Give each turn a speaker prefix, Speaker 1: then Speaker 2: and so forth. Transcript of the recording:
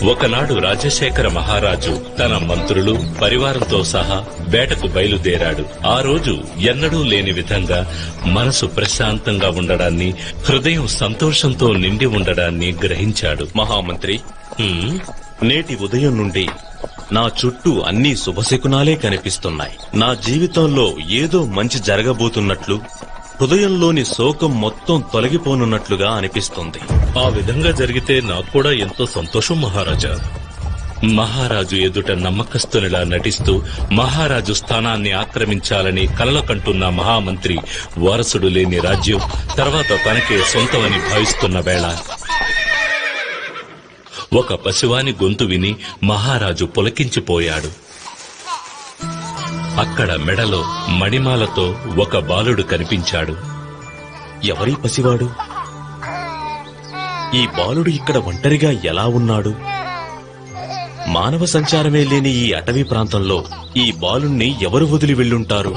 Speaker 1: ఒకనాడు రాజశేఖర మహారాజు తన మంత్రులు పరివారంతో సహా వేటకు బయలుదేరాడు. ఆ రోజు ఎన్నడూ లేని విధంగా మనసు ప్రశాంతంగా ఉండడాన్ని, హృదయం సంతోషంతో నిండి ఉండడాన్ని గ్రహించాడు.
Speaker 2: మహామంత్రి, నేటి ఉదయం నుండి నా చుట్టూ అన్ని శుభశకునాలే కనిపిస్తున్నాయి. నా జీవితంలో ఏదో మంచి జరగబోతున్నట్లు, హృదయంలోని శోకం మొత్తం తొలగిపోనున్నట్లుగా అనిపిస్తుంది.
Speaker 1: ఆ విధంగా జరిగితే నాకు కూడా ఎంతో సంతోషం మహారాజా. మహారాజు ఎదుట నమ్మకస్తునిలా నటిస్తూ మహారాజు స్థానాన్ని ఆక్రమించాలని కలలు కంటున్న మహామంత్రి వారసుడు లేని రాజ్యం తర్వాత తనకే సొంతమని భావిస్తున్న వేళ ఒక పసివాని గొంతు విని మహారాజు పులకించిపోయాడు. అక్కడ మెడలో మణిమాలతో ఒక బాలుడు కనిపించాడు.
Speaker 2: ఎవరీ పసివాడు? ఈ బాలుడు ఇక్కడ ఒంటరిగా ఎలా ఉన్నాడు? మానవ సంచారమే లేని ఈ అటవీ ప్రాంతంలో ఈ బాలుణ్ణి ఎవరు వదిలి వెళ్ళుంటారు?